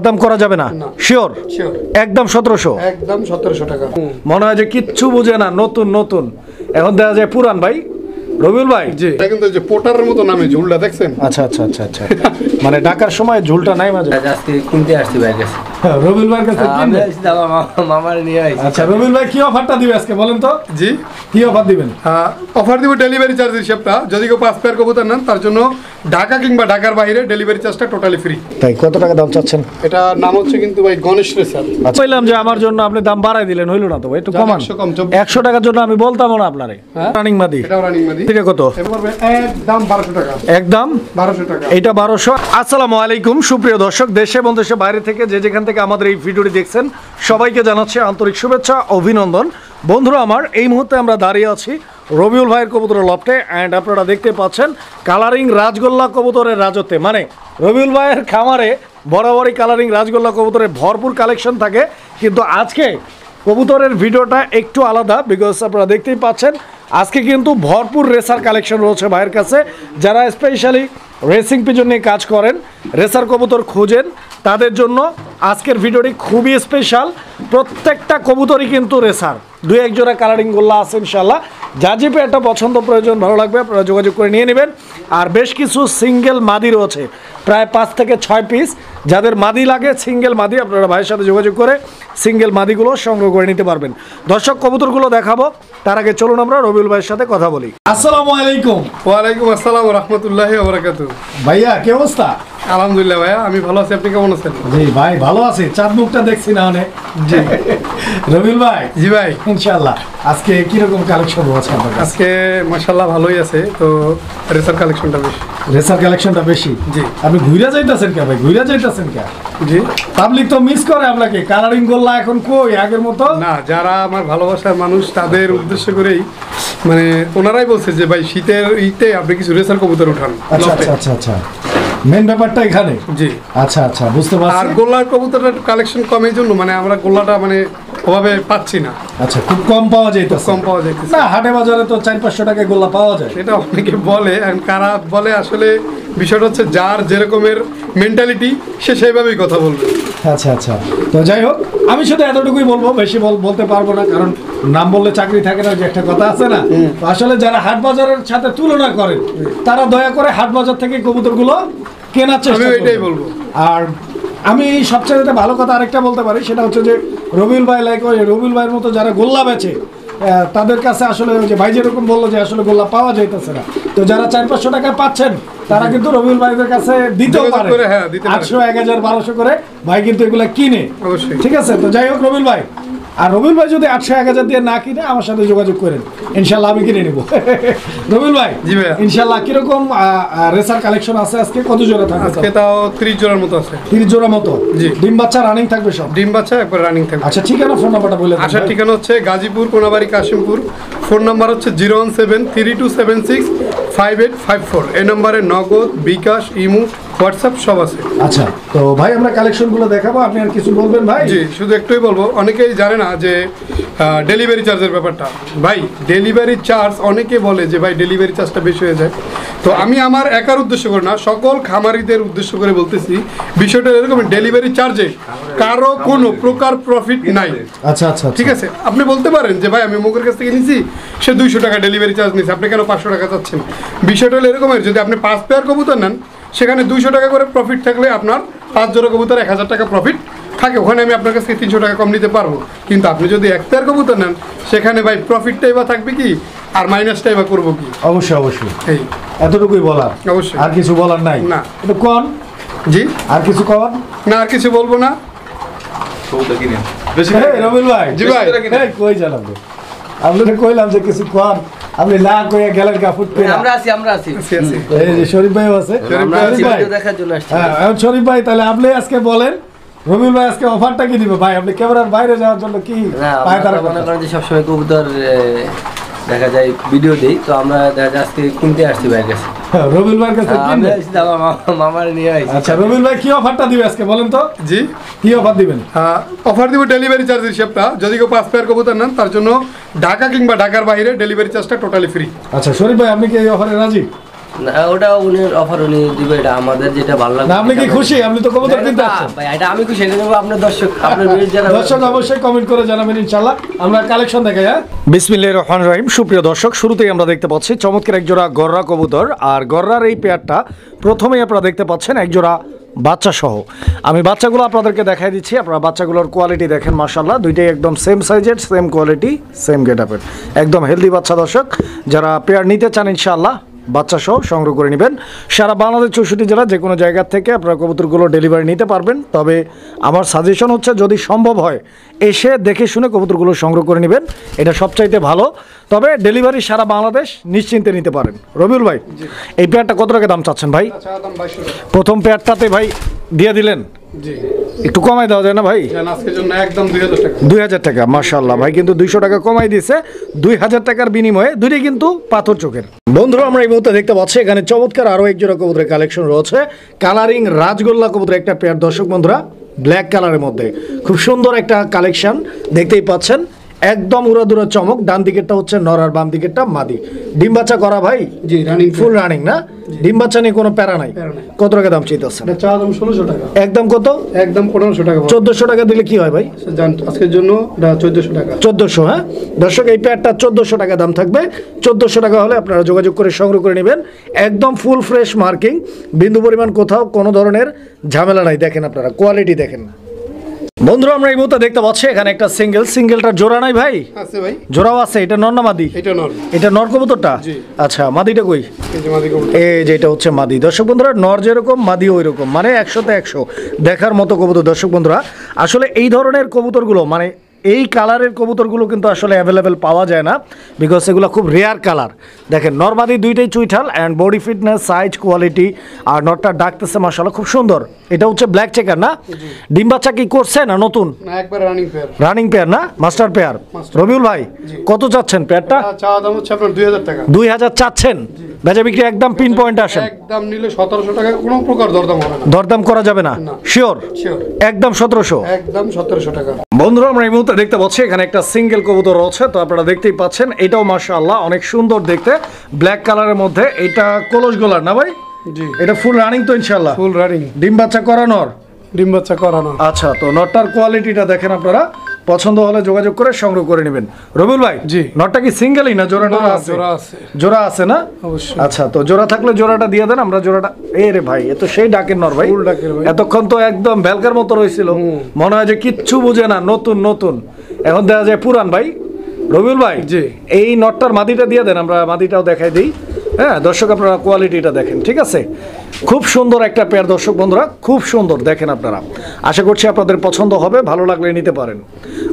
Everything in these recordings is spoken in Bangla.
দরদাম করা যাবে না? শিওর? একদম 1700? একদম 1700 টাকা। মনে হয় যে কিচ্ছু বুঝে না, নতুন নতুন। এখন দেখা যায় পুরান ভাই। রবিউল ভাই, জি, এটা কিন্তু যে পোটারের মতো নামে ঝুলটা দেখছেন? আচ্ছা আচ্ছা আচ্ছা আচ্ছা। মানে ডাকার সময় ঝুলটা নাই মাঝে? আজকে কিনতে আসছি ভাইয়ের কাছে। রবিউল ভাইয়ের কাছে কিনতে? মামার নিয়ে আসছি। আচ্ছা রবিউল ভাই, কি অফারটা দিবে আজকে বলেন তো? জি, কি অফার দিবেন? অফার দিব ডেলিভারি চার্জ হিসাবটা। যদি কেউ 5 পেয়ার কবুতর নেন তার জন্য ঢাকা কিংবা ঢাকার বাইরে ডেলিভারি চার্জটা টোটালি ফ্রি। তাই কত টাকা দাম চাচ্ছেন? এটা নাম হচ্ছে কিন্তু ভাই গণেশ রেসার। আচ্ছা, বললাম যে আমার জন্য আপনি দাম বাড়াই দিলেন, হইল না তো ভাই? একটু কমান। 100 টাকার জন্য আমি বলতাম না আপনারে। রানিং মাদি, এটাও রানিং মাদি। এটা কত? একদম 1200 টাকা। একদম 1200 টাকা। এটা 1200। আসসালামু আলাইকুম সুপ্রিয় দর্শক, দেশে এবং দেশের বাইরে থেকে যে যেখান থেকে আমাদের এই ভিডিওটি দেখছেন সবাইকে জানাচ্ছি আন্তরিক শুভেচ্ছা, অভিনন্দন। বন্ধুরা আমার, এই মুহূর্তে আমরা দাঁড়িয়ে আছি রবিউল ভাইয়ের কবুতরের লফটে। অ্যান্ড আপনারা দেখতে পাচ্ছেন কালারিং রাজগোল্লা কবুতরের রাজত্বে, মানে রবিউল ভাইয়ের খামারে বরাবরই কালারিং রাজগোল্লা কবুতরের ভরপুর কালেকশন থাকে। কিন্তু আজকে কবুতরের ভিডিওটা একটু আলাদা, বিকজ আপনারা দেখতেই পাচ্ছেন আজকে কিন্তু ভরপুর রেসার কালেকশন রয়েছে ভাইয়ের কাছে। যারা স্পেশালি রেসিং পিজন নিয়ে কাজ করেন, রেসার কবুতর খোঁজেন, তাদের জন্য আজকের ভিডিওটি খুবই স্পেশাল। প্রত্যেকটা কবুতরই কিন্তু রেসার, 2-1 জোড়া কালারিং গোল্লা আছে ইনশাল্লাহ। যা যে একটা পছন্দ প্রয়োজন ভালো লাগবে আপনারা যোগাযোগ করে নিয়ে নেবেন। আর বেশ কিছু সিঙ্গেল মাদি রয়েছে, প্রায় 5 থেকে 6 পিস। যাদের মাদি লাগে সিঙ্গেল মাদি, আপনারা ভাইয়ের সাথে যোগাযোগ করে সিঙ্গেল মাদিগুলো সংগ্রহ করে নিতে পারবেন। দর্শক কবুতরগুলো দেখাবো, তার আগে চলুন আমরা রবিউল ভাইয়ের সাথে কথা বলি। আসসালামু আলাইকুম। ওয়ালাইকুম আসসালাম ওয়া রাহমাতুল্লাহি ওয়া বারাকাতুহু। ভাইয়া কি অবস্থা? আলহামদুলিল্লাহ ভাইয়া, আমি ভালো আছি। আপনি কেমন আছেন? জি ভাই ভালো আছি, চাঁদ মুখটা দেখছি না অনেক। জি রবিউল ভাই। জি ভাই, ইনশাআল্লাহ আজকে কি রকম কালেকশন আছে আপনার কাছে? আজকে মাশাআল্লাহ ভালোই আছে। তো রেসার কালেকশনটা বেশি। রেসার কালেকশনটা বেশি? জি। আপনি ঘুরে যাইতেছেন কে ভাই? ঘুরে যাইতেছেন কে? জি, পাবলিক তো মিস করে আপনাকে। কালারিং গোল্লা এখন কই আগের মতো? না, যারা আমার ভালোবাসার মানুষ তাদের উদ্দেশ্য করেই, মানে ওনারাই বলছে যে ভাই শীতের ইতে আপনি কিছু রেসার কবুতর উঠান। আচ্ছা আচ্ছা আচ্ছা আচ্ছা, মেন ব্যাপারটা এখানে। জি, আচ্ছা আচ্ছা বুঝতে পারছি। আর গোল্লার কবুতরের কালেকশন কমের জন্য মানে আমরা গোল্লাটা মানে ওভাবে পাচ্ছি না। আচ্ছা, খুব কম পাওয়া যাইতেছে। কম পাওয়া যাইতেছে না, হাটে বাজারে তো 400-500 টাকায় গোল্লা পাওয়া যায়। এটা অনেকে বলে, এখন কারা বলে আসলে বিষয়টা হচ্ছে যার যেরকমের মেন্টালিটি সে সেইভাবেই কথা বলবে। আচ্ছা আচ্ছা, তো যাই হোক, আমি শুধু এতটুকুই বলবো, বেশি বলতে পারবো না, কারণ নাম বললে চাকরি থাকে না, যে একটা কথা আছে না। তো আসলে যারা হাট বাজারের সাথে তুলনা করেন তারা দয়া করে হাট বাজার থেকে কবুতরগুলো কেনার চেষ্টা করবেন। এটাই বলবো। আর আমি সবচেয়ে ভালো কথা আরেকটা বলতে পারি, সেটা হচ্ছে যে রবিউল ভাই, লাইক ওই রবিউল ভাইয়ের মতো যারা গোল্লা বেচে তাদের কাছে আসলে ওই যে ভাই যেরকম বললো যে আসলে গোল্লা পাওয়া যাইতেছে না, তো যারা 400-500 টাকায় পাচ্ছেন তারা কিন্তু রবিউল ভাইদের কাছে দিতেও পারে। 800, 1000, 1200 করে ভাই কিন্তু এগুলা কিনে। অবশ্যই। ঠিক আছে, তো যাই হোক রবিউল ভাই, আর রবিউল ভাই যদি 800, 1000 দিয়ে না কিনে আমার সাথে যোগাযোগ করেন, ইনশাল্লাহ আমি কিনে নেব। রবিউল ভাই, জি ভাইয়া, ইনশাল্লাহ কিরকম রেসার কালেকশন আছে আজকে? কত জোড়া থাকবে? আজকে তাও 30 জোড়ার মতো আছে। 30 জোড়া মতো? জি। ডিম বাচ্চা রানিং থাকবে সব? ডিম বাচ্চা একবার রানিং থাকবে। আচ্ছা, ঠিকানা ফোন নাম্বারটা বলে দেন। আসার ঠিকানা হচ্ছে গাজীপুর, কোনাবাড়ি, কাশিমপুর। ফোন নাম্বার হচ্ছে 01732765854। এই নম্বরে নগদ, বিকাশ, ইমো, হোয়াটসঅ্যাপ সব আছে। আচ্ছা, তো ভাই আমরা কালেকশনগুলো দেখাবো, আপনি আর কিছু বলবেন ভাই? জি, শুধু একটুই বলবো, অনেকেই জানে না যে ডেলিভারি চার্জের ব্যাপারটা। ভাই ডেলিভারি চার্জ অনেকে বলে যে ভাই ডেলিভারি চার্জটা বেশি হয়ে যায়। তো আমি আমার একার উদ্দেশ্য করে না, সকল খামারিদের উদ্দেশ্য করে বলতেছি, বিষয়টা এরকম, ডেলিভারি চার্জে কারো কোনো প্রকার প্রফিট নাই। আচ্ছা আচ্ছা, ঠিক আছে, আপনি বলতে পারেন যে ভাই আমি মুখের কাছ থেকে নিয়েছি, সে 200 টাকা ডেলিভারি চার্জ নিয়েছে, আপনি কেন 500 টাকা চাচ্ছেন? বিষয়টা হলো এরকমের, যদি আপনি 5 পেয়ার কবুতর নেন সেখানে 200 টাকা করে প্রফিট থাকলে আপনার 5 জোড়া কবুতর 1000 টাকা প্রফিট থাকে, ওখানে আমি আপনার কাছ থেকে 300 টাকা কম নিতে পারবো। কিন্তু আপনি যদি 1 পেয়ার কবুতর নেন সেখানে ভাই প্রফিটটাই বা থাকবে কি, আর মাইনাসটাই বা করবো কি? অবশ্যই অবশ্যই, এই এতটুকুই বলার, অবশ্যই। আর কিছু বলার নাই না। এটা কোন? জি, আর কিছু কর না, আর কিছু বলবো না। রবিউল ভাই, জি ভাই, কই জানাব, আপনাকে কইলাম যে কিছু কর, আপনি না কইয়া গেলেন কাফুট করে। আমরা আছি। এই যে শরীফ ভাইও আছে। শরীফ ভাই দেখার জন্য আসছি। হ্যাঁ, এখন শরীফ ভাই তাহলে আপনি আজকে বলেন, রবিউল ভাই আজকে অফারটা কি দিবে? ভাই আপনি ক্যামেরার বাইরে যাওয়ার জন্য কি পায়তারা মনে করেন যে সবসময় কবুতর দেখা যায় ভিডিও দেই, তো আমরা দেখা যায় আজকে কিনতে আসছি ভাইয়ের কাছে। রবিউল ভাইয়ের কাছে কিনতে? মামার নিয়ে আসছি। আচ্ছা রবিউল ভাই, কি অফারটা দিবে আজকে বলেন তো? জি, কি অফার দিবেন? অফার দিব ডেলিভারি চার্জ হিসাবটা। যদি কেউ 5 পেয়ার কবুতর নেন তার জন্য ঢাকা কিংবা ঢাকার বাইরে ডেলিভারি চার্জটা টোটালি ফ্রি। আচ্ছা শরীফ ভাই, আপনি কি এই অফারে রাজি? না ওটা উনি অফার উনি দিবে, এটা আমাদের যেটা ভালো লাগে। না আপনি কি খুশি? আপনি তো কবুতর কিনতে আসছেন। ভাই এটা আমি খুশি, এটা আপনার দর্শক, আপনার যারা দর্শক অবশ্যই কমেন্ট করে জানাবেন ইনশাআল্লাহ। আমরা কালেকশন দেখাই। হ্যাঁ, বিসমিল্লাহির রহমানির রহিম। সুপ্রিয় দর্শক, শুরুতেই আমরা দেখতে পাচ্ছি চমৎকার এক জোড়া গররা কবুতর। আর গররার এই পেয়ারটা প্রথমেই আপনারা দেখতে পাচ্ছেন এক জোড়া বাচ্চা সহ। আমি বাচ্চাগুলো আপনাদেরকে দেখাই দিচ্ছি, আপনারা বাচ্চাগুলোর কোয়ালিটি দেখেন। মাশাআল্লাহ, দুইটাই একদম সেম সাইজের, সেম কোয়ালিটি, সেম গেটআপের, একদম হেলদি বাচ্চা। দর্শক যারা পেয়ার নিতে চান ইনশাআল্লাহ বাচ্চা সহ সংগ্রহ করে নেবেন। সারা বাংলাদেশ 64 জেলা যে কোনো জায়গা থেকে আপনারা কবুতরগুলো ডেলিভারি নিতে পারবেন। তবে আমার সাজেশন হচ্ছে যদি সম্ভব হয় এসে দেখে শুনে কবুতরগুলো সংগ্রহ করে নেবেন, এটা সবচাইতে ভালো। তবে ডেলিভারি সারা বাংলাদেশ নিশ্চিন্তে নিতে পারেন। রবিউল ভাই, এই পেয়ারটা কত টাকা দাম চাচ্ছেন ভাই? প্রথম পেয়ারটাতে ভাই দিয়ে দিলেন, একটু কমাই দেওয়া যায় না ভাই? আজকের জন্য একদম 2000 টাকা। মাশাআল্লাহ, ভাই কিন্তু 200 টাকা কমাই দিয়েছে। 2000 টাকার বিনিময়ে দুইটাই কিন্তু পাথর চোখের। বন্ধুরা আমরা এই মুহূর্তে দেখতে পাচ্ছি এখানে চমৎকার আরো এক জোড়া কবুতরের কালেকশন রয়েছে। কালারিং রাজগোল্লা কবুতরের একটা পেয়ার। দর্শক বন্ধুরা, ব্ল্যাক কালারের মধ্যে খুব সুন্দর একটা কালেকশন দেখতেই পাচ্ছেন। একদম উড়াদুরা চমক। ডান দিকেরটা হচ্ছে নর আর বাম দিকেরটা মাদি। ডিম বাচ্চা করা ভাই? জি, রানিং, ফুল রানিং না? ডিম বাচ্চা নিয়ে কোনো প্যারা নাই। কত টাকা দাম চাইতেছেন? এটা চা দাম 1600 টাকা। একদম কত? একদম 1500 টাকা। 1400 টাকা দিলে কি হয় ভাই? জান আজকের জন্য 1400 টাকা। 1400। হ্যাঁ দর্শক, এই প্যাডটা 1400 টাকা দাম থাকবে। 1400 টাকা হলে আপনারা যোগাযোগ করে সংগ্রহ করে নেবেন। একদম ফুল ফ্রেশ মার্কিং, বিন্দু পরিমাণ কোথাও কোনো ধরনের ঝামেলা নাই। দেখেন আপনারা কোয়ালিটি দেখেন। বন্ধুরা আমরা এই মুহূর্তে দেখতে পাচ্ছি এখানে একটা সিঙ্গেলটা জোড়া নাই ভাই? আছে ভাই, জোড়াও আছে। এটা নর না মাদি? এটা নর। এটা নর কবুতরটা? জি। আচ্ছা, মাদিটা কই? এই যে মাদি কবুতর। এই যে এটা হচ্ছে মাদি। দর্শক বন্ধুরা, নর যেরকম মাদি ওই রকম, মানে 100তে 100 দেখার মতো কবুতর। দর্শক বন্ধুরা, আসলে এই ধরনের কবুতরগুলো মানে এই কালারের কবুতরগুলো কিন্তু আসলে অ্যাভেলেবেল পাওয়া যায় না, বিকজ এগুলো খুব রেয়ার কালার। দেখেন নরমাদি দুইটাই চুইঠাল and body fitness, size, quality. আর নরটা ডাকতেছে মাশাআল্লাহ খুব সুন্দর। এটা হচ্ছে ব্ল্যাক চেকার না? ডিম বাচ্চা কি করছে না নতুন? না, একবার রানিং পেয়ার। রানিং পেয়ার না, মাস্টার পেয়ার। রবিউল ভাই কত চাচ্ছেন পেয়ারটা? চা দাম হচ্ছে আপনার 2000 টাকা। 2000 চাচ্ছেন? বেচা বিক্রি একদম পিন পয়েন্ট আসেন। একদম নিলে 1700 টাকা, কোনো প্রকার দরদাম হবে না। দরদাম করা যাবে না? শিওর? শিওর, একদম 1700। একদম 1700 টাকা। বন্ধুরা আমরা এই মুহূর্তে দেখতে পাচ্ছি এখানে একটা সিঙ্গেল কবুতর রয়েছে। তো আপনারা দেখতেই পাচ্ছেন, এটাও মাশাআল্লাহ অনেক সুন্দর দেখতে, ব্ল্যাক কালারের মধ্যে। এটা কলস গোলার না ভাই? জি। এটা ফুল রানিং তো ইনশাআল্লাহ? Full running. ডিম বাচ্চা করানোর? ডিম বাচ্চা করানো। আচ্ছা, তো নটটার কোয়ালিটিটা দেখেন আপনারা, পছন্দ হলে যোগাযোগ করে সংগ্রহ করে নেবেন। রবিউল ভাই, জি। নটটা কি সিঙ্গেলই না জোড়াটা আছে? জোড়া আছে। জোড়া আছে না? অবশ্যই। আচ্ছা, তো জোড়া থাকলে জোড়াটা দিয়ে দেন, আমরা জোড়াটা। এ রে ভাই, এ তো সেই ডাকের নর ভাই। ফুল ডাকের ভাই। এতক্ষণ তো একদম ভেলকার মতো রয়েছিল, মনে হয় যে কিচ্ছু বুঝে না, নতুন নতুন। এখন দেখা যায় পুরান ভাই। রবিউল ভাই, জি। এই নটটার মাদিটা দিয়ে দেন, আমরা মাদিটাও দেখাই দিই। হ্যাঁ দর্শক, আপনারা কোয়ালিটিটা দেখেন, ঠিক আছে? খুব সুন্দর একটা পেয়ার দর্শক বন্ধুরা, খুব সুন্দর দেখেন আপনারা। আশা করছি আপনাদের পছন্দ হবে, ভালো লাগলে নিতে পারেন।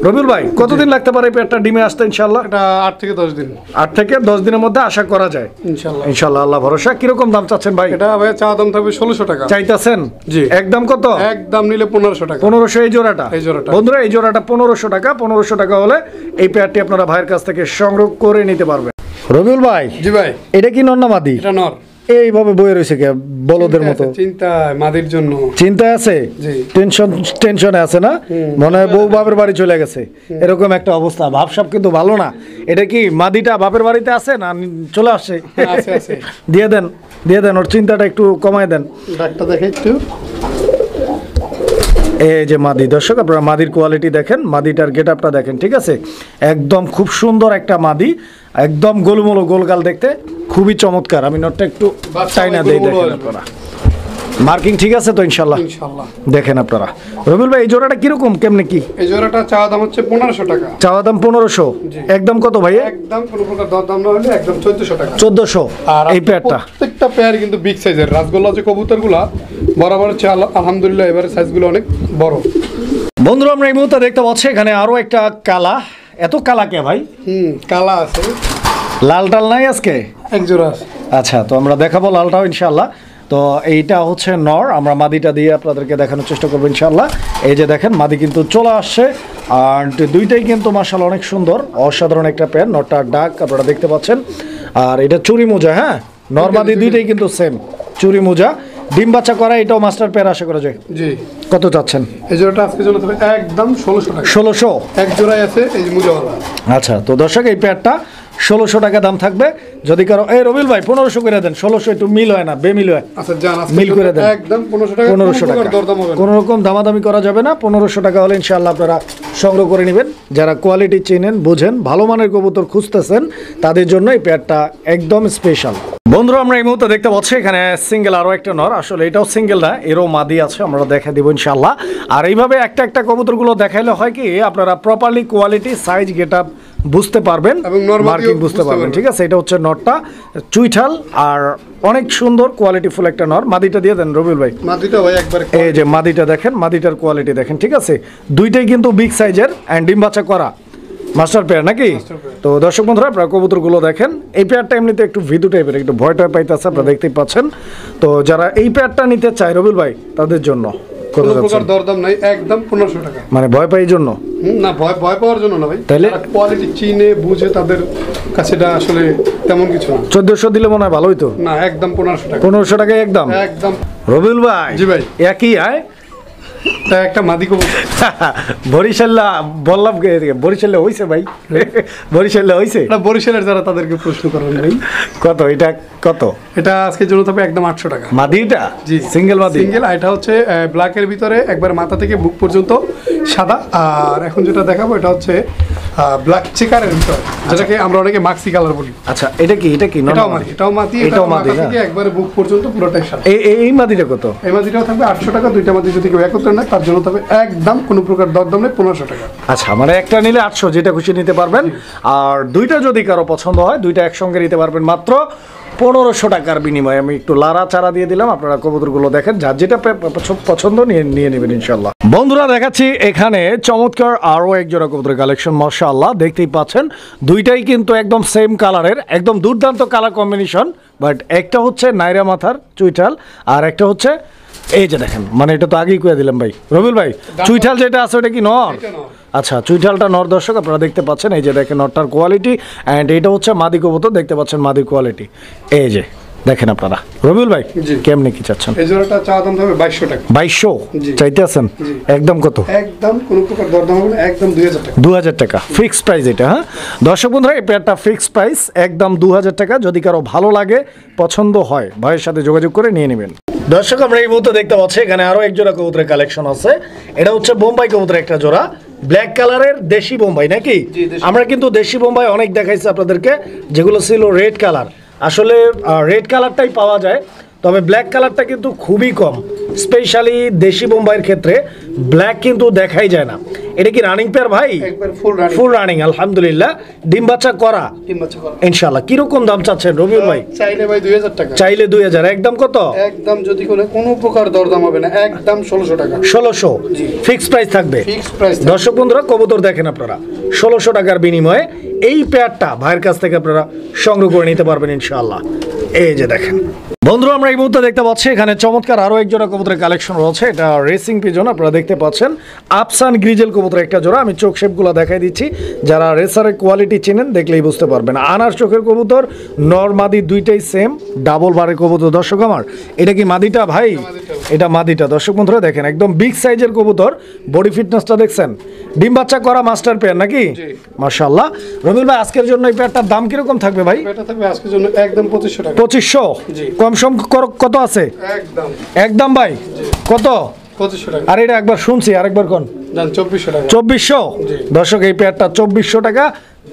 রবিউল ভাই, কতদিন লাগতে পারে এই পেয়ারটা ডিমে আসতে ইনশাআল্লাহ? এটা 8 থেকে 10 দিন। 8 থেকে 10 দিনের মধ্যে আশা করা যায় ইনশাআল্লাহ। ইনশাআল্লাহ, আল্লাহ ভরসা। কিরকম দাম চাচ্ছেন ভাই? এটা ভাই চা দাম থাকবে 1600 টাকা। চাইতেছেন? জি। একদম কত? একদম নিলে 1500 টাকা। 1500 এই জোড়াটা? এই জোড়াটা। বন্ধুরা, এই জোড়াটা 1500 টাকা। 1500 টাকা হলে এই পেয়ারটি আপনারা ভাইয়ের কাছ থেকে সংগ্রহ করে নিতে পারবেন। রবিউল ভাই, জি ভাই। এটা কি নর না মাদি? এটা নর। এইভাবে বয়ে রয়েছে কে বলদের মতো? চিন্তা মাদির জন্য। চিন্তায় আছে? জি। টেনশনে আছে না? মনে হয় বউ বাপের বাড়ি চলে গেছে, এরকম একটা অবস্থা। ভাবসাব কিন্তু ভালো না। এটা কি মাদিটা বাপের বাড়িতে আছে না চলে আসছে? আছে আছে। দিয়ে দেন ওর চিন্তাটা একটু কমায় দেন। ডাকটা দেখে একটু। এই যে মাদি। দর্শক আপনারা মাদির কোয়ালিটি দেখেন, মাদিটার গেটআপটা দেখেন, ঠিক আছে? একদম খুব সুন্দর একটা মাদি, একদম গোলমলো গোলগাল দেখতে, খুবই চমৎকার। আমি নটটা একটু চাইনা দেই, দেখেন আপনারা। মার্কিং ঠিক আছে তো ইনশাআল্লাহ? ইনশাআল্লাহ। দেখেন আপনারা। রবিউল ভাই, এই জোড়াটা কিরকম, কেমনে কি? এই জোড়াটা চা দাম হচ্ছে 1500 টাকা। চাওয়া দাম 1500? একদম কত ভাই? একদম কোনো প্রকার দরদাম না হলে একদম 1400 টাকা। 1400 আর এই পেয়ারটা? প্রত্যেকটা পেয়ার কিন্তু বিগ সাইজের। রাজগোল্লা যে কবুতরগুলা বরাবর হচ্ছে আলহামদুলিল্লাহ এবারে সাইজগুলো অনেক বড়। বন্ধুরা আমরা এই মুহূর্তে দেখতে পাচ্ছি এখানে আরো একটা কালা। এত কালা কে ভাই? কালা আছে। লাল টাল নাই আজকে? এক জোড়া আছে। আচ্ছা, তো আমরা দেখাবো লালটাও ইনশাআল্লাহ। তো এইটা হচ্ছে নর, আমরা মাদিটা দিয়ে আপনাদেরকে দেখানোর চেষ্টা করবো ইনশাআল্লাহ। এই যে দেখেন মাদি কিন্তু চলে আসছে, আর দুইটাই কিন্তু মাশাআল্লাহ অনেক সুন্দর, অসাধারণ একটা পেয়ার। নরটার ডাক আপনারা দেখতে পাচ্ছেন। আর এটা চুরি মোজা। হ্যাঁ, নর মাদি দুইটাই কিন্তু সেম চুরি মোজা। ডিম বাচ্চা করা, এটাও মাস্টার পেয়ার আশা করা যায়। জি। কত চাচ্ছেন? এই জোড়াটা আজকের জন্য একদম 1600 টাকা। 1600? এক জোড়াই আছে এই যে মুজাওয়ালা। আচ্ছা, তো দর্শক এই পেয়ারটা 1600 টাকা দাম থাকবে। যদি কারো এই রবিল ভাই 1500 করে দেন, 1600 একটু মিল হয় না, বেমিল হয়। আচ্ছা জান আজকে মিল করে দেন একদম 1500 টাকা, 1500 টাকা, দরদাম হবে না। কোনো রকম দামাদামি করা যাবে না। 1500 টাকা হলে ইনশাআল্লাহ আপনারা সংগ্রহ করে নেবেন। যারা কোয়ালিটি চেনেন, বোঝেন, ভালো মানের কবুতর খুঁজতেছেন, তাদের জন্য এই পেয়ারটা একদম স্পেশাল। বন্ধুরা আমরা এই মুহূর্তে দেখতে পাচ্ছি এখানে সিঙ্গেল আরো একটা নর, আসলে এটাও সিঙ্গেল না, এরও মাদি আছে, আমরা দেখা দিব ইনশাআল্লাহ। আর এইভাবে একটা একটা কবুতরগুলো দেখাইলে হয় কি আপনারা প্রপারলি কোয়ালিটি, সাইজ, গেটআপ বুঝতে পারবেন এবং নর মাদিও মার্কিং বুঝতে বুঝতে পারবেন, পারবেন। ঠিক আছে। এটা হচ্ছে নরটা চুইঠাল আর অনেক সুন্দর কোয়ালিটিফুল একটা নর। মাদিটা দিয়ে দেন রবিউল ভাই। মাদিটা ভাই একবারে এই যে মাদিটা দেখেন, মাদিটার কোয়ালিটি দেখেন, ঠিক আছে। দুইটাই কিন্তু বিগ সাইজের অ্যান্ড ডিম বাচ্চা করা মাস্টার পেয়ার নাকি। তো দর্শক বন্ধুরা আপনারা কবুতরগুলো দেখেন। এই পেয়ারটা এমনিতে একটু ভিতু টাইপের, একটু ভয় টয় পাইতেছে, আপনারা দেখতেই পাচ্ছেন। তো যারা এই পেয়ারটা নিতে চায় রবিউল ভাই, তাদের জন্য কত কোনো যাচ্ছে? প্রকার দরদাম নাই, একদম 1500 টাকা। মানে ভয় পাই জন্য না, ভয় পাওয়ার জন্য না ভাই, তাইলে? কোয়ালিটি চিনে বুঝে তাদের কাছে এটা আসলে তেমন কিছু না। 1400 দিলে মনে হয় ভালোই তো। না, একদম 1500 টাকা, 1500 টাকায় একদম। একদম। রবিউল ভাই। জি ভাই। একই আয়। এটা একটা মাদি কবুতর। বরিশাল্লা বললাম, বরিশাল্লা হইছে ভাই, বরিশাল্লা হইছে। এটা বরিশালের যারা তাদেরকে প্রশ্ন করেন ভাই। কত এটা, কত এটা আজকের জন্য তবে একদম 800 টাকা। মাদিটা? জি, সিঙ্গেল মাদি। সিঙ্গেল। এটা হচ্ছে ব্ল্যাকের ভিতরে একবার মাথা থেকে বুক পর্যন্ত সাদা। আর এখন যেটা দেখাবো এটা হচ্ছে ব্ল্যাক চেকারের ভিতরে, যেটাকে আমরা অনেকে মাক্সি কালার বলি। আচ্ছা এটা কি, এটা কি? এটাও মাদি, এটাও মাদি, এটাও এটাও মাদি মাথা না? থেকে একবারে বুক পর্যন্ত পুরোটাই সাদা। এই মাদিটা কত? এই মাদিটাও থাকবে 800 টাকা। দুইটা মাদি যদি কেউ একত্রে নেয় তার জন্য তবে একদম কোনো প্রকার দরদাম নেই, 1500 টাকা। আচ্ছা মানে একটা নিলে 800, যেটা খুশি নিতে পারবেন। আর দুইটা যদি কারো পছন্দ হয়, দুইটা একসঙ্গে নিতে পারবেন মাত্র 1500 টাকার বিনিময়ে। আমি একটু লারা চারা দিয়ে দিলাম, আপনারা কবুতরগুলো দেখেন, যার যেটা পছন্দ নিয়ে নেবেন ইনশাল্লাহ। বন্ধুরা দেখাচ্ছি এখানে চমৎকার আরও এক জোড়া কবুতরের কালেকশন, মাশাআল্লাহ দেখতেই পাচ্ছেন। দুইটাই কিন্তু একদম সেম কালারের, একদম দুর্দান্ত কালার কম্বিনেশন। বাট একটা হচ্ছে নাইরা মাথার চুইঠাল, আর একটা হচ্ছে এই যে দেখেন, মানে এটা তো আগেই কয়ে দিলাম ভাই রবিউল ভাই। চুইঠাল যেটা আছে ওটা কি নর? এটা নর। আচ্ছা চুইঠালটা নর, দর্শক আপনারা দেখতে পাচ্ছেন। এই যে দেখেন নরটার কোয়ালিটি, অ্যান্ড এটা হচ্ছে মাদি কবুতর, দেখতে পাচ্ছেন মাদির কোয়ালিটি। এই যে দেখেন আপনারা। রবিউল ভাই জি। কেমনে কি চাচ্ছেন? এই জোড়াটা চা দাম হবে 2200 টাকা। 2200 জি। চাইতে আছেন? জি। একদম কত? একদম কোনো প্রকার দরদাম হবে না, একদম 2000 টাকা। 2000 টাকা ফিক্সড প্রাইস এটা। হ্যাঁ দর্শক বন্ধুরা, এই পেয়ারটা ফিক্সড প্রাইস একদম 2000 টাকা। যদি কারো ভালো লাগে, পছন্দ হয়, ভাইয়ের সাথে যোগাযোগ করে নিয়ে নেবেন। দর্শক আমরা এই মুহূর্তে দেখতে পাচ্ছি এখানে আরো এক জোড়া কবুতরের কালেকশন আছে। এটা হচ্ছে বোম্বাই কবুতরের একটা জোড়া, ব্ল্যাক কালারের দেশি বোম্বাই নাকি? জি, দেশি। আমরা কিন্তু দেশি বোম্বাই অনেক দেখাইছি আপনাদেরকে, যেগুলো ছিল রেড কালার। আসলে রেড কালারটাই পাওয়া যায়, তবে ব্ল্যাক কালারটা কিন্তু খুবই কম। স্পেশালি দেশি বোম্বাইয়ের ক্ষেত্রে ব্ল্যাক কিন্তু দেখাই যায় না। এটা কি রানিং পেয়ার ভাই? একবার ফুল রানিং। ফুল রানিং আলহামদুলিল্লাহ। ডিম বাচ্চা করা তিন বছর করা। ইনশাআল্লাহ। কিরকম দাম চাচ্ছেন রবিউল ভাই? চাইলে ভাই 2000 টাকা। চাইলে 2000, একদম কত? একদম যদি কোনো প্রকার দরদাম হবে না, একদম 1600 টাকা। 1600 জি। ফিক্সড প্রাইস থাকবে। Fixed price. দর্শক বন্ধুরা কবুতর দেখেন আপনারা, 1600 টাকার বিনিময়ে এই পেয়ারটা ভাইয়ের কাছ থেকে আপনারা সংগ্রহ করে নিতে পারবেন ইনশাআল্লাহ। এই যে দেখেন বন্ধুরা, আমরা এই মুহূর্তে দেখতে পাচ্ছি এখানে চমৎকার আরো এক জোড়া কবুতরের কালেকশন রয়েছে। এটা রেসিং পিজন, আপনারা দেখতে পাচ্ছেন আফসান গ্রিজেল কবুতরের একটা জোড়া। আমি চোখ শেপগুলো দেখাই দিচ্ছি, যারা রেসারের কোয়ালিটি চেনেন দেখলেই বুঝতে পারবেন। আনার চোখের কবুতর, নর মাদি দুইটাই সেম, ডাবল বারের কবুতর। দর্শক আমার, এটা কি মাদিটা ভাই? এটা মাদিটা। দর্শক বন্ধুরা দেখেন, একদম বিগ সাইজের কবুতর, বডি ফিটনেসটা দেখছেন, ডিম বাচ্চা করা মাস্টার পেয়ার নাকি? মাশাআল্লাহ। রবিউল ভাই আজকের জন্য এই পেয়ারটার দাম কিরকম থাকবে ভাই? এটা থাকবে আজকের জন্য একদম 2500 টাকা। 2500? জি। কম সম কত আছে? একদম একদম ভাই কত? 2500 টাকা। আর এটা একবার শুনছি, আরেকবার কোন? জান 2400 টাকা। 2400? জি। দর্শক এই পেয়ারটা 2400 টাকা,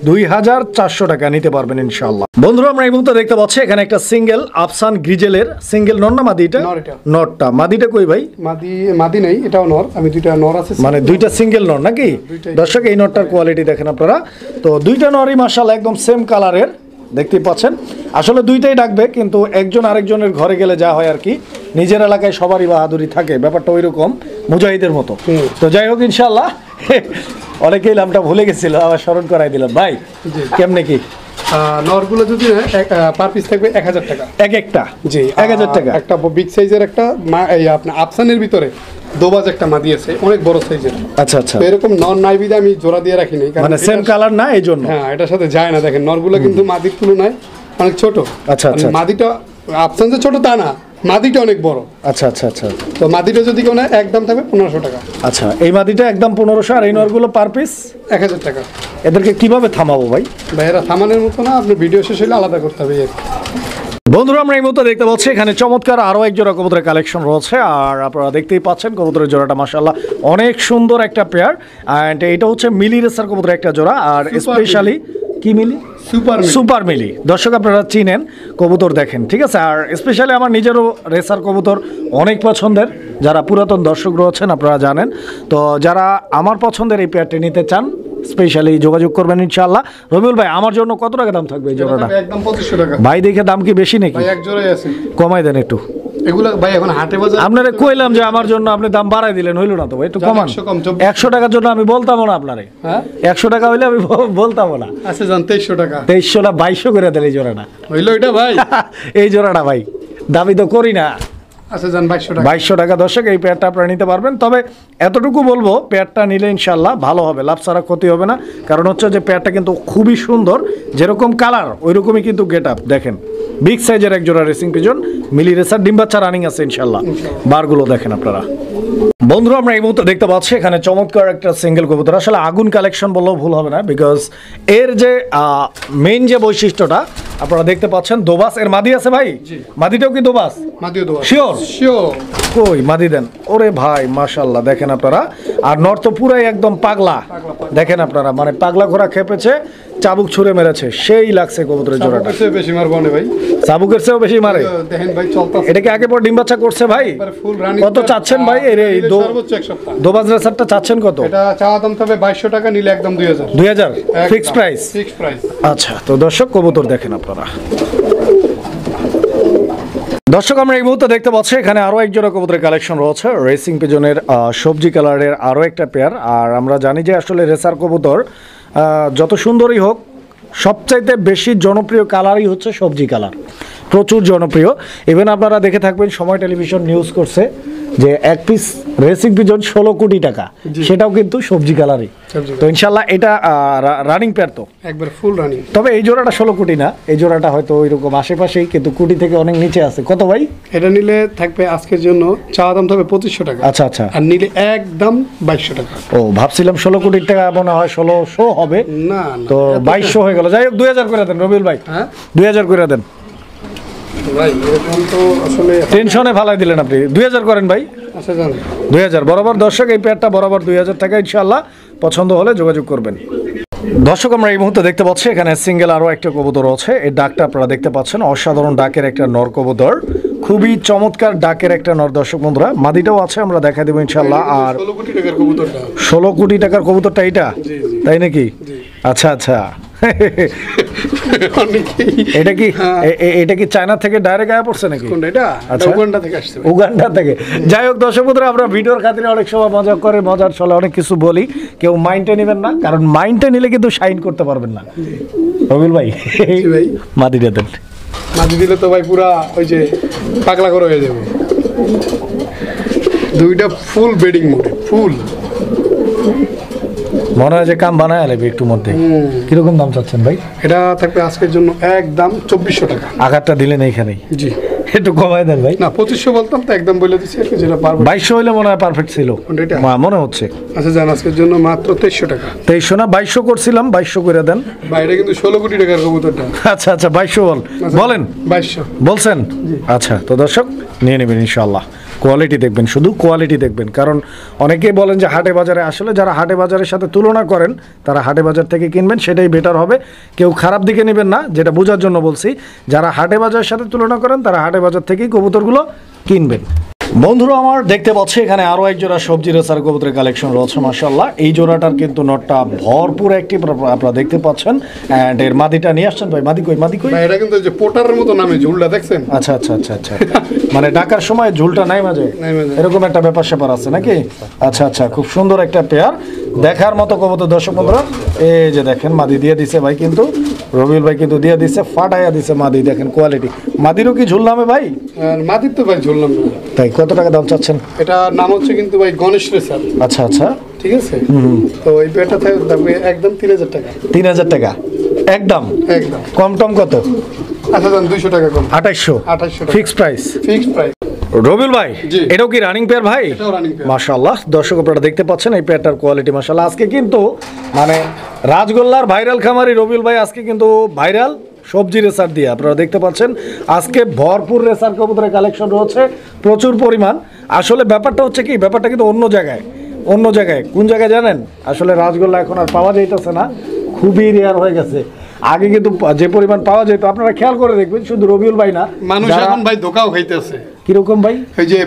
2400 টাকা নিতে পারবেন ইনশাআল্লাহ। বন্ধুরা আমরা এই মুহূর্তে দেখতে পাচ্ছি এখানে একটা সিঙ্গেল আফসান গ্রিজেলের সিঙ্গেল নর না মাদি? এটা নর এটা। নরটা। মাদিটা কই ভাই? মাদি নেই, এটাও নর। আমি দুইটা নর আছে, মানে দুইটা সিঙ্গেল নর নাকি? দুইটাই। দর্শক এই নরটার কোয়ালিটি দেখেন আপনারা। তো দুইটা নরই মাশাআল্লাহ একদম সেম কালারের, দেখতেই পাচ্ছেন। আসলে দুইটাই ডাকবে, কিন্তু একজন আরেকজনের ঘরে গেলে যা হয় আর কি, নিজের এলাকায় সবারই বাহাদুরি থাকে, ব্যাপারটা ওই রকম মুজাহিদের মতো। তো যাই হোক ইনশাআল্লাহ, অনেকেই নামটা ভুলে গেছিল, আবার স্মরণ করাই দিলাম ভাই। কেমনে কি নরগুলো যদি পার পিস থাকবে 1000 টাকা এক একটা? জি, 1000 টাকা। একটা বিগ সাইজের একটা আপনার আফসানের ভিতরে দোবাজ একটা মাদি আছে, অনেক বড় সাইজের। আচ্ছা আচ্ছা, তো এরকম নর নাই বিদে আমি জোড়া দিয়ে রাখি নাই, মানে সেম কালার না এই জন্য। হ্যাঁ, এটার সাথে যায় না। দেখেন নরগুলো কিন্তু মাদির তুলনায় অনেক ছোট। আচ্ছা, আচ্ছা। মাদিটা আফসান যে ছোট তা না, মাদিটা অনেক বড়। আচ্ছা আচ্ছা আচ্ছা তো মাদিটা যদি কেউ নেয় একদম থাকবে 1500 টাকা। আচ্ছা, এই মাদিটা একদম 1500, আর এই নরগুলো পার পিস 1000 টাকা। এদেরকে কিভাবে থামাবো ভাই? ভাই এরা থামানোর মতো না, আপনি ভিডিও শেষ হলে আলাদা করতে হবে আর কি। বন্ধুরা, আমরা এই মুহূর্তে দেখতে পাচ্ছি এখানে চমৎকার আরও এক জোড়া কবুতরের কালেকশন রয়েছে, আর আপনারা দেখতেই পাচ্ছেন কবুতরের জোড়াটা মাশাআল্লাহ অনেক সুন্দর একটা পেয়ার। অ্যান্ড এটা হচ্ছে মিলি রেসার কবুতরের একটা জোড়া, আর স্পেশালি কি মিলি? সুপার মিলি। দর্শক আপনারা চিনেন, কবুতর দেখেন, ঠিক আছে। আর স্পেশালি আমার নিজেরও রেসার কবুতর অনেক পছন্দের, যারা পুরাতন দর্শক রয়েছেন আপনারা জানেন। তো যারা আমার পছন্দের এই পেয়ারটি নিতে চান স্পেশালি যোগাযোগ করবেন ইনশাআল্লাহ। রবিউল ভাই, আমার জন্য কত টাকা দাম থাকবে এই জোড়াটা? একদম 2500 টাকা। ভাই দেখে দাম কি বেশি নাকি? ভাই এক জোড়াই আছে, কমাই দেন একটু। এগুলো ভাই এখন হাটে বাজার আপনারে কইলাম যে আমার জন্য আপনি দাম বাড়াই দিলেন, হইল না তো ভাই? একটু কমান। 100 টাকার জন্য আমি বলতাম না আপনারে। হ্যাঁ 100 টাকা হইলে আমি বলতাম না। আচ্ছা জান 2300 টাকা। 2300 না 2200 করে দেন এই জোড়াটা। হইলো এটা ভাই? এই জোড়াটা ভাই দাবি তো করি না। আচ্ছা জান 2200 টাকা। 2200 টাকা দর্শক, এই পেয়ারটা আপনারা নিতে পারবেন। তবে এতটুকু বলবো, পেয়ারটা নিলে ইনশাল্লাহ ভালো হবে, লাভ ছাড়া ক্ষতি হবে না। কারণ হচ্ছে যে পেয়ারটা কিন্তু খুবই সুন্দর, যেরকম কালার ওই রকমই কিন্তু গেট আপ। দেখেন বিগ সাইজের এক জোড়া রেসিং পিজন, মিলি রেসার, ডিম বাচ্চা রানিং আছে ইনশাল্লাহ। বারগুলো দেখেন আপনারা। বন্ধুরা, আমরা এই মুহূর্তে দেখতে পাচ্ছি এখানে চমৎকার একটা সিঙ্গেল কবুতর, আসলে আগুন কালেকশন বললেও ভুল হবে না, বিকজ এর যে মেইন যে বৈশিষ্ট্যটা আপনারা দেখতে পাচ্ছেন, দোবাস এর মাদি আছে ভাই। মাদিটাও কি দোবাস? মাদিও দোয়া। শিওর? শিওর। কই মাদি দেন। ওরে ভাই মাশাআল্লাহ, দেখেন আপনারা। আর নর তো পুরাই একদম পাগলা, দেখেন আপনারা, মানে পাগলা ঘোড়া খেপেছে, চাবুক ছুঁড়ে মেরেছে, সেই লাগছে কবুতরের জোড়াটা। চাবুকের চেয়ে বেশি মারবো না ভাই। চাবুকের চেয়েও বেশি মারে। দেখেন ভাই চলতেছে। এটা কি আগে পর ডিম বাচ্চা করছে ভাই? Full running. কত চাচ্ছেন ভাই এর এই সর্বোচ্চ এক সপ্তাহ? দোবাজ রেসারটা চাচ্ছেন কত? এটা চাওয়া দাম তবে 2200 টাকা, নিলে একদম 2000। 2000 ফিক্স প্রাইস? Fix price. আচ্ছা, তো দর্শক কবুতর দেখেন আপনারা। দর্শক, আমরা এই মুহূর্তে দেখতে পাচ্ছি এখানে আরো এক জোড়া কবুতরের কালেকশন রয়েছে, রেসিং পিজনের সবজি কালারের আরো একটা পেয়ার। আর আমরা জানি যে আসলে রেসার কবুতর যত সুন্দরই হোক, সবচাইতে বেশি জনপ্রিয় কালারই হচ্ছে সবজি কালার, প্রচুর জনপ্রিয়। ইভেন আপনারা দেখে থাকবেন, সময় টেলিভিশন নিউজ করছে যে এক পিস রেসিং পিজন 16 কোটি টাকা, সেটাও কিন্তু সবজি কালারই। তো ইনশাল্লাহ এটা রানিং পেয়ার, তো একবার ফুল রানিং। তবে এই জোড়াটা 16 কোটি না, এই জোড়াটা হয়তো ওইরকম আশেপাশেই, কিন্তু কোটি থেকে অনেক নিচে আছে। কত ভাই? এটা নিলে থাকবে আজকের জন্য চাওয়া দাম তবে 2500 টাকা। আচ্ছা আচ্ছা। আর নিলে একদম 2200 টাকা। ও, ভাবছিলাম 16 কোটির টাকা মনে হয় 1600 হবে, না তো 2200 হয়ে গেল। যাই হোক 2000 করে দেন রবিউল ভাই। হ্যাঁ 2000 করে দেন ভাই, এরকম তো আসলে টেনশনে ফালাই দিলেন আপনি। 2000 করেন ভাই। আচ্ছা জান 2000 বরাবর। দর্শক, এই পেয়ারটা বরাবর 2000 টাকা ইনশাআল্লাহ। পছন্দ হলে যোগাযোগ করবেন। দর্শক, আমরা এই মুহূর্তে দেখতে পাচ্ছি এখানে সিঙ্গেল আরও একটা কবুতর আছে। এই ডাকটা আপনারা দেখতে পাচ্ছেন, অসাধারণ ডাকের একটা নর কবুতর, খুবই চমৎকার ডাকের একটা নর। দর্শক বন্ধুরা, মাদিটাও আছে, আমরা দেখা দেবো ইনশাআল্লাহ। আর 16 কোটি টাকার কবুতরটা। 16 কোটি টাকার কবুতরটা এটা, তাই নাকি? আচ্ছা আচ্ছা। এটা কি এটা কি চায়না থেকে ডাইরেক্ট আয়া পড়ছে নাকি? কোনটা এটা? আচ্ছা, উগান্ডা থেকে আসছে। উগান্ডা থেকে। যাই হোক দর্শক বন্ধুরা, আমরা ভিডিওর খাতিরে অনেক সময় মজা করে, মজার ছলে অনেক কিছু বলি, কেউ মাইন্ডে নেবেন না, কারণ মাইন্ডে নিলে কিন্তু শাইন করতে পারবেন না। রবিল ভাই, ভাই মাদিটা দেন। মাদি দিলে তো ভাই পুরা ওই যে পাগলা করে হয়ে যাবে। দুইটা ফুল বেডিং মোডে, ফুল। মনে হয় যে কাম বানায় আলেবে একটু মধ্যে। কিরকম দাম চাচ্ছেন ভাই? এটা থাকবে আজকের জন্য একদম 2400 টাকা। আঘাতটা দিলেন এইখানেই। জি, একটু কমাই দেন ভাই। না 2500 বলতাম তো, একদম বলে দিচ্ছি আর কি, যেটা পারবো। 2200 হইলে মনে হয় পারফেক্ট ছিল, এটা? মনে হচ্ছে। আচ্ছা জান, আজকের জন্য মাত্র 2300 টাকা। 2300 না 2200 করছিলাম, 2200 করে দেন। বাইরে কিন্তু 16 কোটি টাকার কবুতরটা। আচ্ছা আচ্ছা, 2200 বলেন। 2200 বলছেন? আচ্ছা, তো দর্শক নিয়ে নেবেন ইনশাআল্লাহ। কোয়ালিটি দেখবেন, শুধু কোয়ালিটি দেখবেন, কারণ অনেকেই বলেন যে হাটে বাজারে, আসলে যারা হাটে বাজারের সাথে তুলনা করেন তারা হাটে বাজার থেকে কিনবেন, সেটাই বেটার হবে। কেউ খারাপ দিকে নেবেন না, যেটা বোঝার জন্য বলছি। যারা হাটে বাজারের সাথে তুলনা করেন তারা হাটে বাজার থেকেই কবুতরগুলো কিনবেন। বন্ধুরা, আমার দেখতে পাচ্ছি এখানে আরো এক জোড়া সবজি রেসার কবুতরের কালেকশন রয়েছে মাশাআল্লাহ। এই জোড়াটার কিন্তু নটটা ভরপুর অ্যাক্টিভ, আপনারা দেখতে পাচ্ছেন। এন্ড এর মাদিটা নিয়ে আসছেন ভাই। মাদি কই? মাদি কই? ভাই এটা কিন্তু যে পোটারের মতো নামে ঝুলটা দেখছেন? আচ্ছা আচ্ছা আচ্ছা আচ্ছা। মানে ডাকার সময় ঝুলটা নাই মাঝে, এরকম একটা ব্যাপার স্যাপার আছে নাকি? আচ্ছা আচ্ছা, খুব সুন্দর একটা পেয়ার, দেখার মতো কবুতর। দর্শক বন্ধুরা, এই যে দেখেন মাদি দিয়ে দিছে ভাই, কিন্তু রবিউল ভাই কিন্তু দিয়ে দিছে, ফাটাইয়া দিছে মাদি। দেখেন কোয়ালিটি। মাদিরও কি ঝুল নামে ভাই? মাদির তো ভাই ঝুললাম না। তাই কত টাকা দাম চাচ্ছেন? এটা নাম হচ্ছে কিন্তু ভাই গণেশ রেসার। আচ্ছা আচ্ছা, ঠিক আছে। তো এই পেয়ারটা থাকবে একদম 3000 টাকা। 3000 টাকা একদম? একদম। কম টম কত? আচ্ছা জান 200 টাকা কম। 2800 2800 টাকা fix price? Fixed price. Rabiul ভাই, জি। এটাও কি রানিং পেয়ার ভাই? এটাও running pair। মাশাআল্লাহ, দর্শক আপনারা দেখতে পাচ্ছেন এই পেয়ারটার কোয়ালিটি মাশাআল্লাহ। আজকে কিন্তু মানে রাজগোল্লার ভাইরাল খামারি রবিউল ভাই আজকে কিন্তু ভাইরাল সবজি রেসার দিয়ে আপনারা দেখতে পাচ্ছেন আজকে ভরপুর রেসার কবুতরের কালেকশন রয়েছে প্রচুর পরিমাণ। আসলে ব্যাপারটা হচ্ছে কি, ব্যাপারটা কিন্তু অন্য জায়গায় কোন জায়গায় জানেন? আসলে রাজগোল্লা এখন আর পাওয়া যাইতেছে না, খুবই রেয়ার হয়ে গেছে। আগে কিন্তু যে পরিমাণ পাওয়া যেত আপনারা খেয়াল করে দেখবেন, শুধু রবিউল ভাই না, মানুষ যারা- এখন ভাই ধোকাও খাইতেছে। কিরকম ভাই? এই যে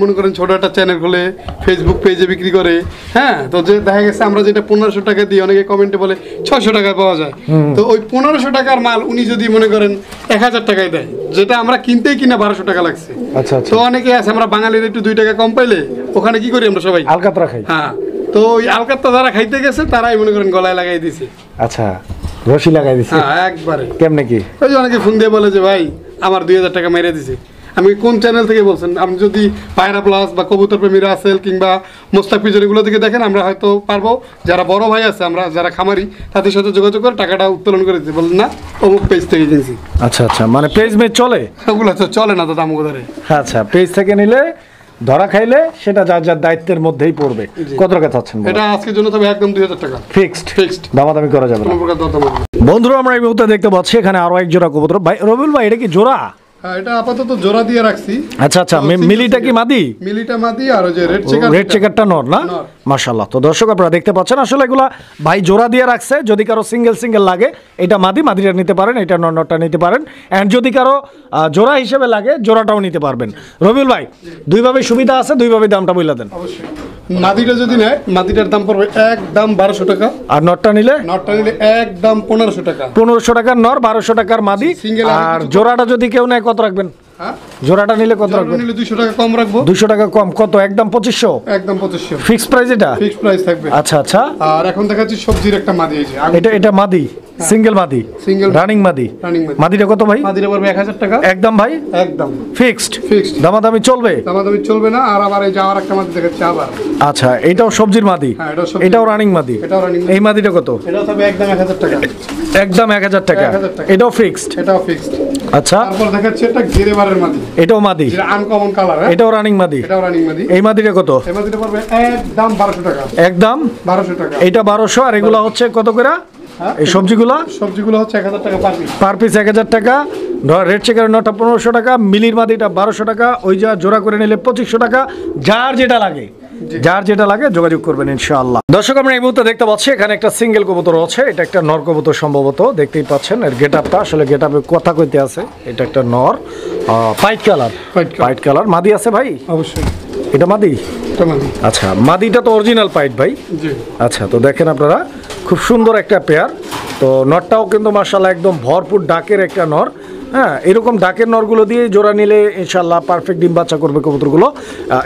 মনে করেন ছোট একটা চ্যানেল খুলে ফেসবুক পেজে বিক্রি করে, হ্যাঁ, তো যে দেখা গেছে আমরা যেটা 1500 টাকা দিই, অনেকে কমেন্টে বলে 600 টাকায় পাওয়া যায়। তো ওই 1500 টাকার মাল উনি যদি মনে করেন 1000 টাকায় দেয়, যেটা আমরা কিনতেই কিনা 1200 টাকা লাগছে। আচ্ছা আচ্ছা, তো অনেকে আছে আমরা বাঙালির একটু 2 টাকা কম পাইলে ওখানে কি করি আমরা সবাই, আলকাতরা খাই। হ্যাঁ, তো ওই আলকাত্তা যারা খাইতে গেছে তারাই মনে করেন গলায় লাগাই দিছে। আচ্ছা, রশি লাগাই দিছে হ্যাঁ, একবারে। কেমনে কি? ওই যে অনেকে ফোন দিয়ে বলে যে ভাই আমার 2000 টাকা মেরে দিছে। আমি কোন চ্যানেল থেকে বলছেন? আপনি যদি পায়রা প্লাস বা কবুতর প্রেমী রাসেল কিংবা মোস্তাফিজের এগুলো থেকে দেখেন, আমরা হয়তো পারবো, যারা বড় ভাই আছে আমরা যারা খামারি তাদের সাথে যোগাযোগ করে টাকাটা উত্তোলন করে দিতে বলেন না অমুক পেজ থেকে কিনছি। আচ্ছা আচ্ছা, মানে পেজ মেজ চলে? ওগুলো তো চলে না দাদা আমাকে ধরে। আচ্ছা, পেজ থেকে নিলে ধরা খাইলে সেটা যার যার দায়িত্বের মধ্যেই পড়বে। কত টাকা চাচ্ছেন? এটা আজকের জন্য তবে একদম 2000 টাকা ফিক্সড, ফিক্সড, দামাদামি করা যাবে না। কোনো প্রকার দরদাম হবে না। বন্ধুরা আমরা এই মুহূর্তে দেখতে পাচ্ছি এখানে আরো এক জোড়া কবুতর। ভাই রবিউল ভাই, এটা কি জোড়া? হ্যাঁ, এটা আপাতত জোড়া দিয়ে রাখছি। আচ্ছা আচ্ছা, মিলিটা কি মাদি? মিলিটা মাদি আর ওই যে রেড চেকার, রেড চেকারটা নর না? নর। মাশাআল্লাহ। তো দর্শক আপনারা দেখতে পাচ্ছেন আসলে এগুলা ভাই জোড়া দিয়ে রাখছে। যদি কারো সিঙ্গেল লাগে এটা মাদিটা নিতে পারেন, এটা নরটা নিতে পারেন। এন্ড যদি কারো জোড়া হিসেবে লাগে জোড়াটাও নিতে পারবেন। রবিউল ভাই, দুইভাবে সুবিধা আছে, দুইভাবে দামটা বলে দেন। অবশ্যই। মাদিটা যদি নেয় মাদিটার দাম পড়বে একদম 1200 টাকা, আর নরটা নিলে নটটা নিলে একদম 1500 টাকা। 1500 টাকার নর, 1200 টাকার মাদি। Single আর আর কিছু- জোড়াটা যদি কেউ নেয় কত রাখবেন? হ্যাঁ, জোড়াটা নিলে কত জোড়াটা রাখবেন? নিলে 200 টাকা কম রাখবো। 200 টাকা কম, কত? একদম 2500 একদম 2500 ফিক্স প্রাইস এটা? ফিক্সড প্রাইস থাকবে। আচ্ছা আচ্ছা, আর এখন দেখাচ্ছি সবজির একটা মাদি এই যে এটা মাদি, সিঙ্গেল মাদি, Single রানিং মাদি। রানিং মাদি। মাদিটা কত ভাই? মাদিটা পড়বে 1000 টাকা একদম ভাই একদম ফিক্সড, ফিক্সড, দামাদামি চলবে? দামাদামি চলবে না। আর আবার এই যে আর একটা মাদি দেখাচ্ছি আবার, আচ্ছা, এটাও সবজির মাদি, হ্যাঁ, এটাও সবজি। এটাও রানিং মাদি। এটাও রানিং এই মাদিটা কত? এটাও তবে একদম 1000 টাকা, একদম 1000 টাকা। 1000 টাকা। এটাও ফিক্সড। এটাও ফিক্সড। আচ্ছা, তারপর দেখাচ্ছি একটা গেরেবারের মাদি, এটাও মাদি, যেটা আনকমন কালার। এটাও রানিং মাদি। এটাও রানিং মাদি। এই মাদিটা কত? এই মাদিটা পড়বে একদম 1200 টাকা, একদম 1200 টাকা। এটা 1200। আর এগুলা হচ্ছে কত করে? হ্যাঁ, এই সবজিগুলা সবজিগুলো হচ্ছে 1000 টাকা পার পিস। পার পিস 1000 টাকা। রেড চেকারের নটা 1500 টাকা, মিলির মাদিটা 1200 টাকা, ওই যা জোড়া করে নিলে 2500 টাকা। যার যেটা লাগে যোগাযোগ করবেন ইনশাআল্লাহ। দর্শক আমরা এই মুহূর্তে দেখতে পাচ্ছি এখানে একটা সিঙ্গেল কবুতর আছে, এটা একটা নর কবুতর সম্ভবত, দেখতেই পাচ্ছেন এর গেটআপটা, আসলে গেটআপে কথা কইতে আছে। এটা একটা নর, white colour, White color। White colour. মাদি আছে ভাই? অবশ্যই এটা মাদি? এটা মাদি। আচ্ছা, মাদিটা তো অরিজিনাল পাইট ভাই। জি, আচ্ছা, তো দেখেন আপনারা খুব সুন্দর একটা পেয়ার। তো নরটাও কিন্তু মাশাআল্লাহ একদম ভরপুর ডাকের একটা নর। হ্যাঁ, এরকম ডাকের নরগুলো দিয়ে জোড়া নিলে ইনশাআল্লাহ পারফেক্ট ডিম বাচ্চা করবে কবুতরগুলো।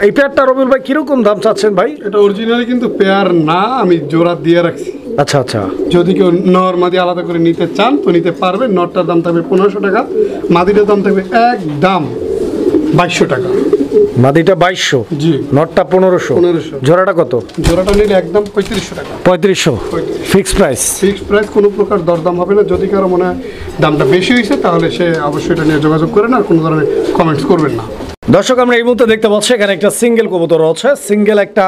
এই পেয়ারটা রবিউল ভাই কিরকম দাম চাচ্ছেন ভাই? এটা অরিজিনালি কিন্তু পেয়ার না, আমি জোড়া দিয়ে রাখছি। আচ্ছা আচ্ছা, যদি কেউ নর মাদি আলাদা করে নিতে চান তো নিতে পারবে। নরটার দাম থাকবে 1500 টাকা, মাদিটার দাম থাকবে একদম 2200 টাকা। মাদিটা 2200, জি, নটটা 1500, 1500। জোড়াটা কত? জোড়াটা নিলে একদম 3500 টাকা 3500 ফিক্স প্রাইস। ফিক্সড প্রাইস, কোনো প্রকার দরদাম হবে না। যদি কারো মনে হয় দামটা বেশি হয়েছে তাহলে সে অবশ্যই এটা নিয়ে যোগাযোগ করেন, আর কোনো ধরনের কমেন্টস করবেন না। দর্শক আমরা এই মুহূর্তে দেখতে পাচ্ছি এখানে একটা সিঙ্গেল কবুতর আছে, সিঙ্গেল একটা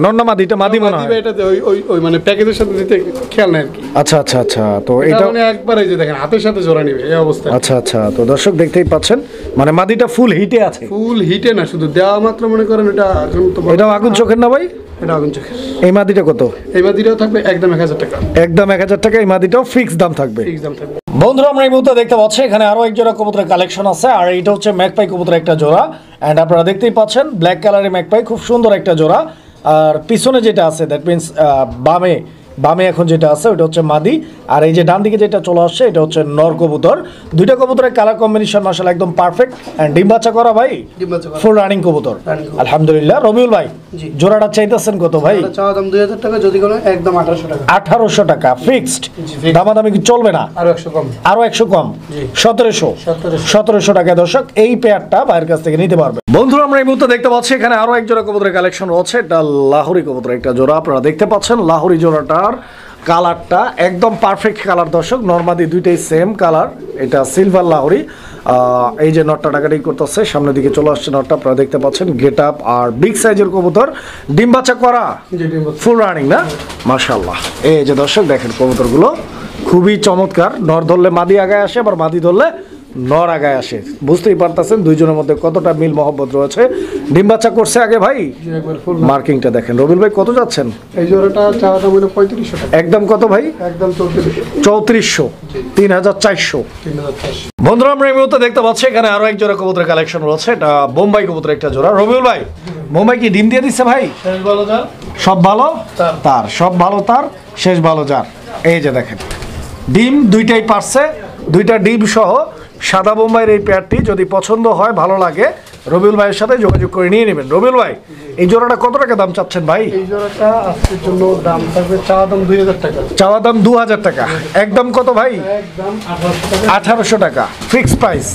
নন্না মাদিটা মাদি মনে হয়। এটাতে ওই ওই ওই মানে প্যাকেজের সাথে দিতে খেয়াল নাই আর কি। আচ্ছা আচ্ছা আচ্ছা, তো এটা এটা মানে একবার এই যে দেখেন হাতের সাথে জোড়া নিবে এই অবস্থা। আচ্ছা আচ্ছা, তো দর্শক দেখতেই পাচ্ছেন মানে মাদিটা ফুল হিটে আছে। ফুল হিটে না, শুধু দেওয়া মাত্র মনে করেন এটা এখন তো এটাও আগুন চোখের না ভাই? এটা আগুন চোখের। এই মাদিটা কত? এই মাদিটাও থাকবে একদম 1000 টাকা, একদম 1000 টাকা। এই মাদিটাও ফিক্স দাম থাকবে। ফিক্স দাম থাকবে। বন্ধুরা আমরা এই মুহূর্তে দেখতে পাচ্ছি এখানে আরো এক জোড়া কবুতরের কালেকশন আছে, আর এটা হচ্ছে ম্যাকপাই কবুতরের একটা জোড়া। এন্ড আপনারা দেখতেই পাচ্ছেন ব্ল্যাক কালারের ম্যাকপাই, খুব সুন্দর একটা জোড়া। আর পিছনে যেটা আছে দ্যাট মিনস বামে এখন যেটা আছে ওটা হচ্ছে মাদি, আর এই যে ডান দিকে যেটা চলে আসছে এটা হচ্ছে নর কবুতর। দুইটা কবুতরের কালার কম্বিনেশন মাশাআল্লাহ একদম পারফেক্ট। এন্ড ডিম বাচ্চা করা ভাই, ডিম বাচ্চা করা। ফুল রানিং কবুতর Running কবুতর। আলহামদুলিল্লাহ। রবিউল ভাই, জি। জোড়াটা চাইতেছেন কত ভাই? এটা চাওয়া দাম 2000 টাকা, যদি কোনো একদম 1800 টাকা। 1800 টাকা ফিক্সড, জি, fixed। দামাদামি কি চলবে না? আরো 100 কম। আরো 100 কম, জি। 1700 টাকায় দর্শক এই পেয়ারটা বাইরের কাছ থেকে নিতে পারবে। বন্ধুরা আমরা এই মুহূর্তে দেখতে পাচ্ছি এখানে আরো এক জোড়া কবুতরের কালেকশন রয়েছে, এটা লাহোরি কবুতরের একটা জোড়া। আপনারা দেখতে পাচ্ছেন লাহোরি জোড়াটার কালারটা একদম পারফেক্ট কালার দর্শক, নরমাদি দুইটাই সেম কালার। এটা সিলভার লাহোরি। এই যে নটটা টাকাটাই করতেছে, সামনের দিকে চলে আসছে নটটা, আপনারা দেখতে পাচ্ছেন গেট আপ আর বিগ সাইজের কবুতর, ডিম বাচ্চা করা ফুল রানিং না, মাশাআল্লাহ। এই যে দর্শক দেখেন কবুতরগুলো খুবই চমৎকার, নর ধরলে মাদি আগায় আসে, আবার মাদি ধরলে নর আগায় আসে, বুঝতেই পারতেছেন দুইজনের মধ্যে কতটা মিল মহব্বত রয়েছে। ডিম বাচ্চা করছে আগে ভাই, মার্কিংটা দেখেন। রবিউল ভাই কত যাচ্ছেন? এই জোড়াটা চাওয়া দাম হলো 3500 টাকা, একদম কত ভাই? একদম 3400, 3400। বন্ধুরা আমরা এই মুহূর্তে দেখতে পাচ্ছি এখানে আরো এক জোড়া কবুতরের কালেকশন রয়েছে, এটা বোম্বাই কবুতরের একটা জোড়া। রবিউল ভাই বোম্বাই কি ডিম দিয়ে দিচ্ছে ভাই? সব ভালো তার, সব ভালো তার, শেষ ভালো যার। এই যে দেখেন ডিম দুইটাই পারছে, দুইটা ডিম সহ সাদা বোম্বাইয়ের এই পেয়ারটি যদি পছন্দ হয়, ভালো লাগে, রবিউল ভাইয়ের সাথে যোগাযোগ করে নিয়ে নেবেন। রবিউল ভাই এই জোড়াটা কত টাকা দাম চাচ্ছেন ভাই? এই জোড়াটা আজকের জন্য দাম থাকবে চাওয়া দাম 2000 টাকা, চাওয়া দাম 2000 টাকা, একদম কত ভাই? একদম 1800 টাকা, 1800 টাকা ফিক্স প্রাইস।